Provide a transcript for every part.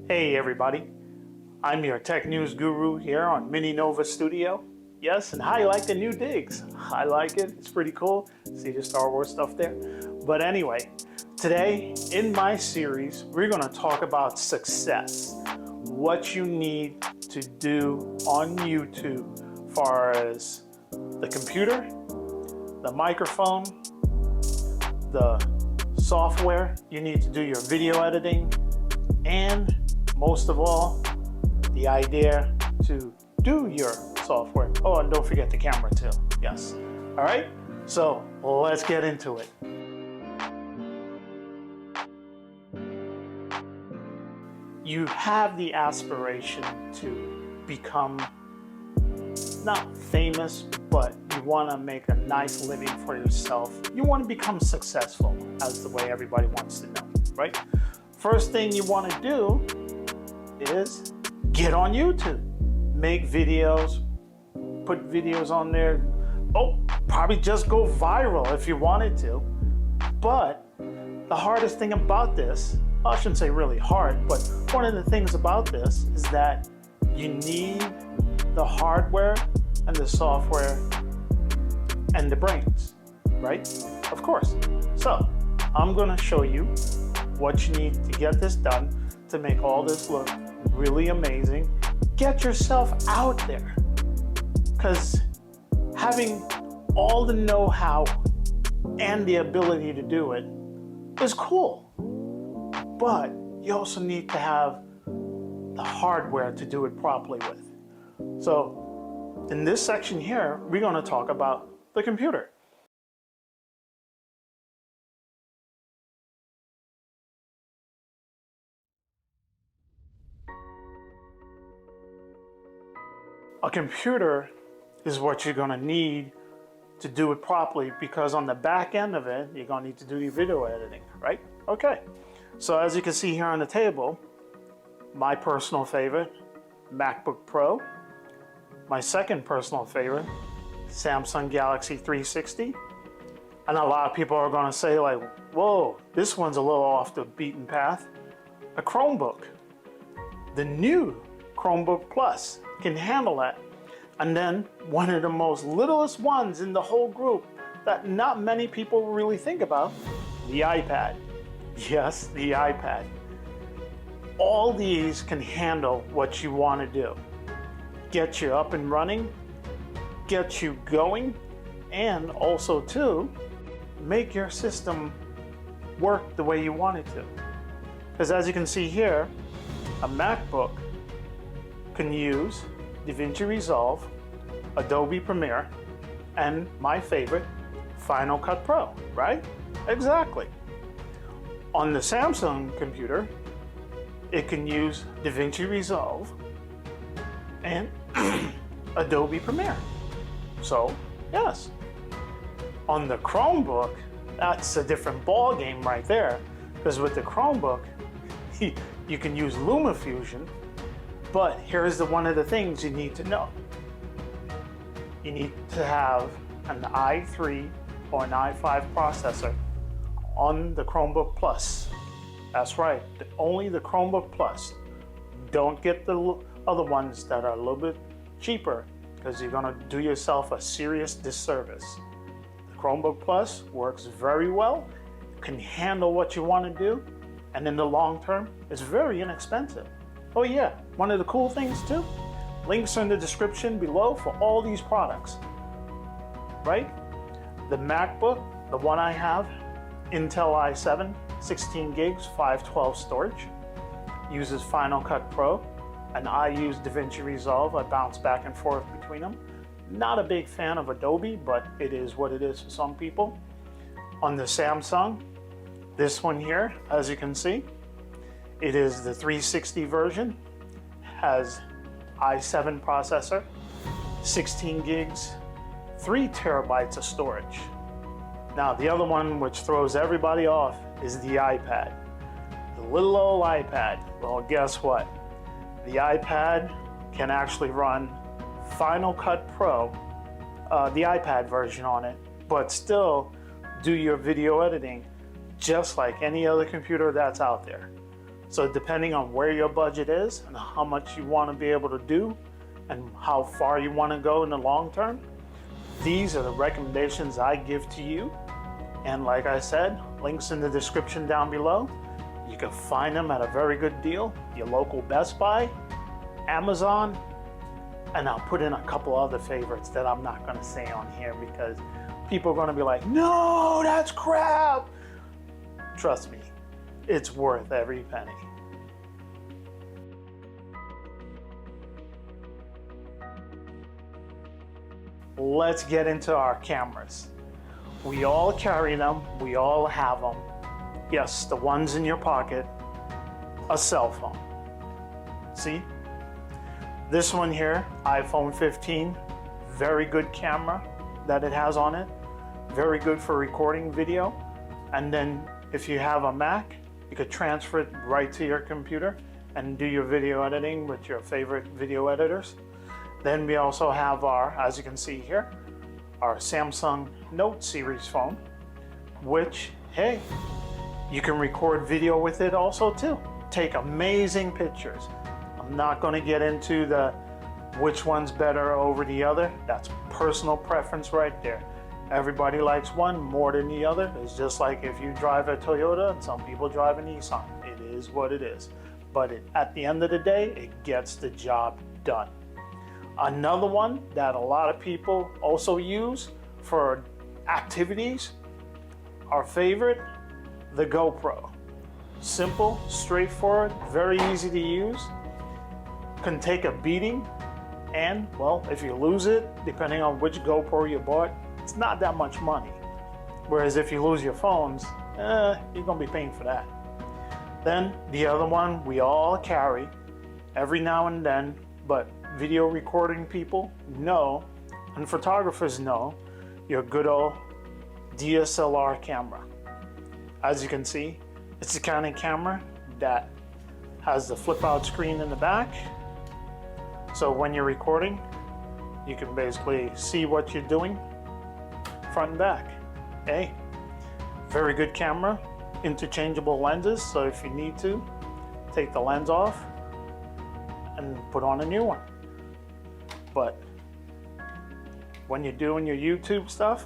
Hey everybody, I'm your tech news guru here on Mini Nova Studio. Yes, and I like the new digs. I like it, it's pretty cool. See the Star Wars stuff there? But anyway, today in my series, we're gonna talk about success. What you need to do on YouTube as far as the computer, the microphone, the software you need to do your video editing, and most of all, the idea to do your software. Oh, and don't forget the camera too. Yes. All right. So let's get into it. You have the aspiration to become not famous, but you want to make a nice living for yourself. You want to become successful, as the way everybody wants to know, right? First thing you want to do is get on YouTube, make videos, put videos on there. Oh, probably just go viral if you wanted to. But the hardest thing about this, I shouldn't say really hard, but one of the things about this is that you need the hardware and the software and the brains, right? Of course. So I'm going to show you what you need to get this done to make all this look really amazing. Get yourself out there, because having all the know-how and the ability to do it is cool, but you also need to have the hardware to do it properly with. So in this section here, we're going to talk about the computer. A computer is what you're going to need to do it properly, because on the back end of it, you're going to need to do your video editing, right? Okay. So as you can see here on the table, my personal favorite, MacBook Pro. My second personal favorite, Samsung Galaxy 360. And a lot of people are going to say like, whoa, this one's a little off the beaten path. A Chromebook. The new Chromebook Plus can handle that. And then one of the most littlest ones in the whole group that not many people really think about, the iPad. Yes, the iPad. All these can handle what you want to do. Get you up and running, get you going, and also too, make your system work the way you want it to. Because as you can see here, a MacBook can use DaVinci Resolve, Adobe Premiere, and my favorite, Final Cut Pro, right? Exactly. On the Samsung computer, it can use DaVinci Resolve and Adobe Premiere. So, yes. On the Chromebook, that's a different ball game right there, because with the Chromebook, you can use LumaFusion, but here's one of the things you need to know. You need to have an i3 or an i5 processor on the Chromebook Plus. That's right, only the Chromebook Plus. Don't get the other ones that are a little bit cheaper, because you're gonna do yourself a serious disservice. The Chromebook Plus works very well, can handle what you want to do, and in the long term, it's very inexpensive. Oh yeah, one of the cool things too, links are in the description below for all these products, right? The MacBook, the one I have, Intel i7, 16 gigs, 512 storage, uses Final Cut Pro, and I use DaVinci Resolve. I bounce back and forth between them. Not a big fan of Adobe, but it is what it is for some people. On the Samsung, this one here, as you can see, it is the 360 version, has i7 processor, 16 gigs, 3 terabytes of storage. Now the other one which throws everybody off is the iPad. The little old iPad. Well, guess what? The iPad can actually run Final Cut Pro, the iPad version on it, but still do your video editing just like any other computer that's out there. So depending on where your budget is and how much you want to be able to do and how far you want to go in the long term, these are the recommendations I give to you. And like I said, links in the description down below. You can find them at a very good deal. Your local Best Buy, Amazon, and I'll put in a couple other favorites that I'm not going to say on here because people are going to be like, no, that's crap. Trust me, it's worth every penny. Let's get into our cameras. We all carry them, we all have them. Yes, the ones in your pocket, a cell phone. See? This one here, iPhone 15, very good camera that it has on it. Very good for recording video. And then if you have a Mac, you could transfer it right to your computer and do your video editing with your favorite video editors. Then we also have our, as you can see here, our Samsung Note series phone, which, hey, you can record video with it also too. Take amazing pictures. I'm not going to get into the which one's better over the other. That's personal preference right there. Everybody likes one more than the other. It's just like if you drive a Toyota and some people drive a Nissan. It is what it is. But at the end of the day, it gets the job done. Another one that a lot of people also use for activities, our favorite, the GoPro. Simple, straightforward, very easy to use. Can take a beating, and well, if you lose it, depending on which GoPro you bought, it's not that much money. Whereas if you lose your phones, you're gonna be paying for that. Then the other one we all carry every now and then, but video recording people know, and photographers know, your good old DSLR camera. As you can see, it's the kind of camera that has the flip out screen in the back. So when you're recording, you can basically see what you're doing front and back. Hey, very good camera, interchangeable lenses, so if you need to, take the lens off and put on a new one. But when you're doing your YouTube stuff,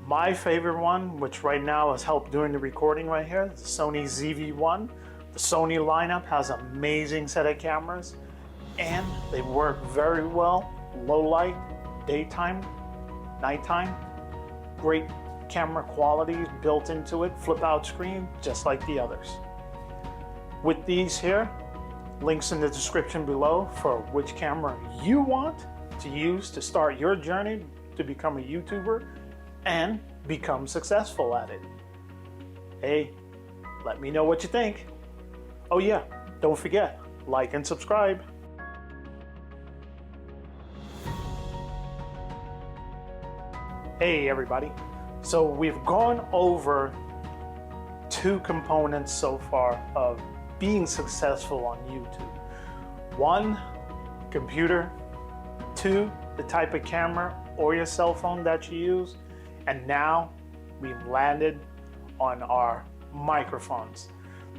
my favorite one, which right now has helped doing the recording right here, the Sony ZV-1. The Sony lineup has an amazing set of cameras, and they work very well, low light, daytime, nighttime. Great camera quality built into it, flip out screen, just like the others. With these here, links in the description below for which camera you want to use to start your journey to become a YouTuber and become successful at it. Hey, let me know what you think. Oh yeah, don't forget, like and subscribe. Hey everybody, so we've gone over 2 components so far of being successful on YouTube. 1, computer. 2, the type of camera or your cell phone that you use. And now we've landed on our microphones.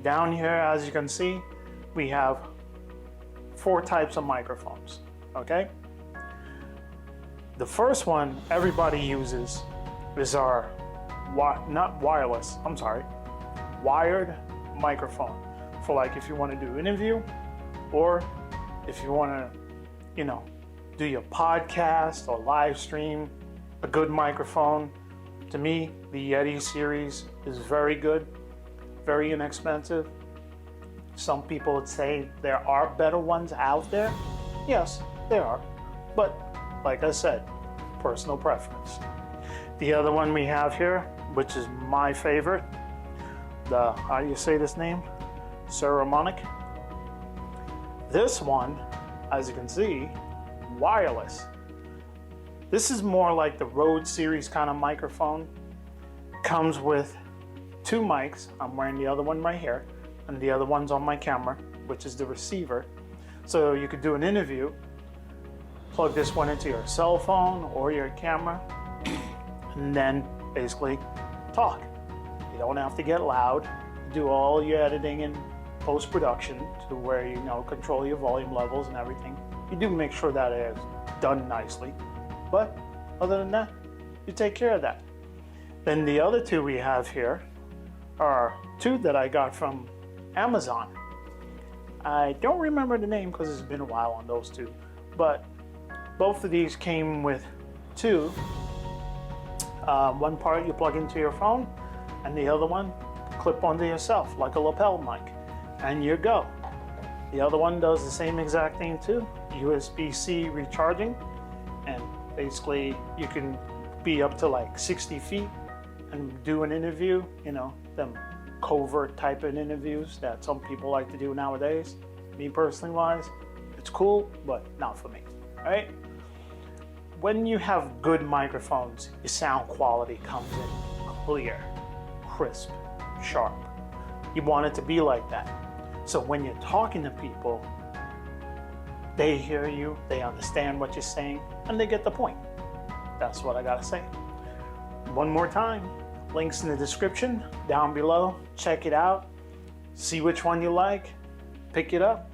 Down here, as you can see, we have 4 types of microphones, okay? The first one everybody uses is our, wired microphone. For like if you want to do an interview, or if you want to, do your podcast or live stream, a good microphone. To me, the Yeti series is very good, very inexpensive. Some people would say there are better ones out there. Yes, there are, but like I said, personal preference. The other one we have here, which is my favorite, how do you say this name? Saramonic. This one, as you can see, wireless. This is more like the Rode series kind of microphone. Comes with 2 mics. I'm wearing the other one right here, and the other one's on my camera, which is the receiver. So you could do an interview, plug this one into your cell phone or your camera, and then basically talk. You don't have to get loud, do all your editing and post-production to where you know control your volume levels and everything. You do make sure that it is done nicely, but other than that, you take care of that. Then the other two we have here are two that I got from Amazon. I don't remember the name because it's been a while on those two, but both of these came with two. One part you plug into your phone, and the other one clip onto yourself like a lapel mic, and you go. The other one does the same exact thing too, USB-C recharging, and basically you can be up to like 60 feet and do an interview, you know, them covert type of interviews that some people like to do nowadays. Me personally wise, it's cool, but not for me, right? When you have good microphones, your sound quality comes in clear, crisp, sharp. You want it to be like that. So when you're talking to people, they hear you, they understand what you're saying, and they get the point. That's what I gotta say. One more time, links in the description down below. Check it out, see which one you like, pick it up,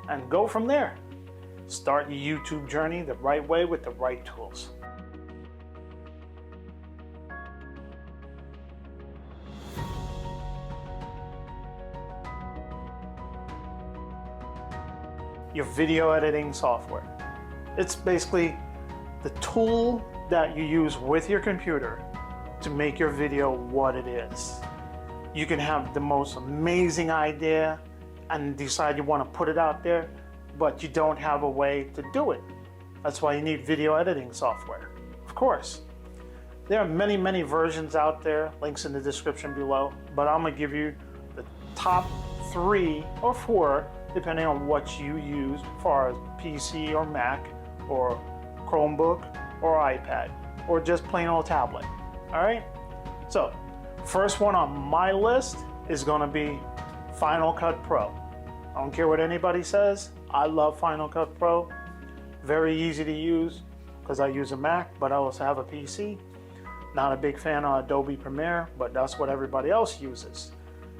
and go from there. Start your YouTube journey the right way with the right tools. Your video editing software. It's basically the tool that you use with your computer to make your video what it is. You can have the most amazing idea and decide you want to put it out there, but you don't have a way to do it. That's why you need video editing software. Of course, there are many versions out there, links in the description below, but I'm gonna give you the top 3 or 4, depending on what you use as far as PC or Mac or Chromebook or iPad or just plain old tablet. All right, so first one on my list is gonna be Final Cut Pro. I don't care what anybody says, I love Final Cut Pro. Very easy to use because I use a Mac, but I also have a PC. Not a big fan of Adobe Premiere, but that's what everybody else uses.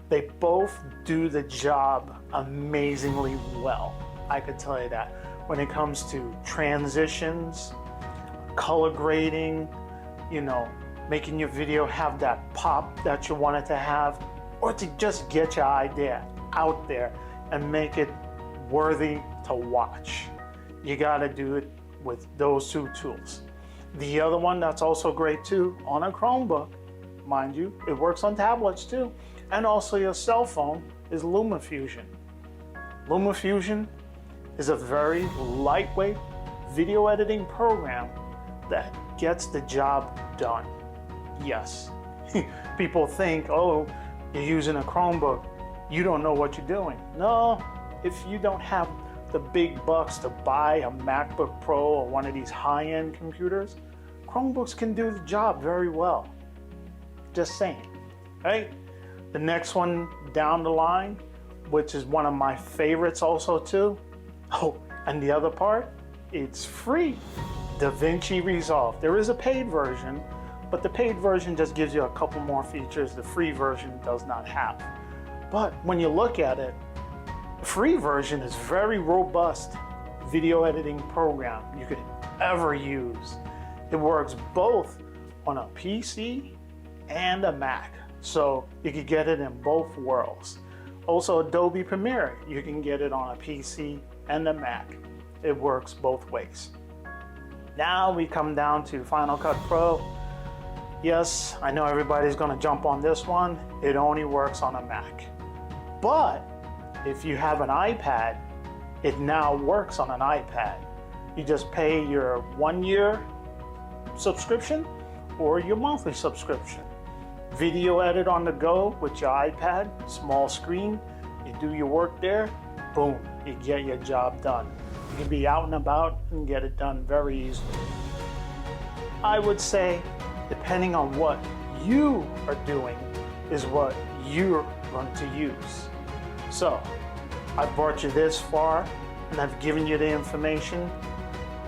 They both do the job amazingly well. I could tell you that. When it comes to transitions, color grading, you know, making your video have that pop that you want it to have, or to just get your idea out there and make it worthy to watch. You gotta do it with those two tools. The other one that's also great too, on a Chromebook, mind you, it works on tablets too, and also your cell phone, is LumaFusion. LumaFusion is a very lightweight video editing program that gets the job done. Yes, people think, oh, you're using a Chromebook, you don't know what you're doing. No, if you don't have the big bucks to buy a MacBook Pro or one of these high-end computers, Chromebooks can do the job very well. Just saying, right? The next one down the line, which is one of my favorites also too. Oh, and the other part, it's free. DaVinci Resolve. There is a paid version, but the paid version just gives you a couple more features the free version does not have. But when you look at it, the free version is very robust video editing program you could ever use. It works both on a PC and a Mac, so you could get it in both worlds. Also Adobe Premiere, you can get it on a PC and a Mac. It works both ways. Now we come down to Final Cut Pro. Yes, I know everybody's gonna jump on this one. It only works on a Mac. But if you have an iPad, it now works on an iPad. You just pay your 1-year subscription or your monthly subscription. Video edit on the go with your iPad, small screen, you do your work there, boom, you get your job done. You can be out and about and get it done very easily. I would say, depending on what you are doing, is what you're going to use. So, I've brought you this far and I've given you the information.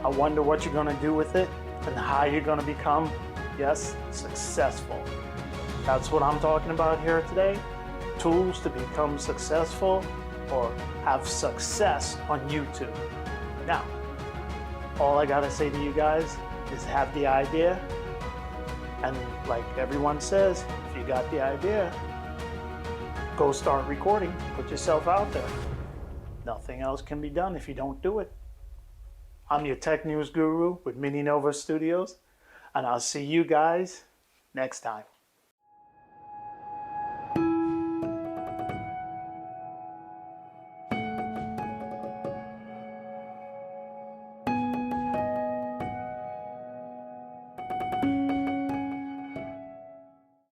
I wonder what you're going to do with it and how you're going to become, yes, successful. That's what I'm talking about here today. tools to become successful or have success on YouTube. Now, all I gotta say to you guys is have the idea, and like everyone says, if you got the idea, go start recording, put yourself out there. Nothing else can be done if you don't do it. I'm your tech news guru with Mini Nova Studios, and I'll see you guys next time.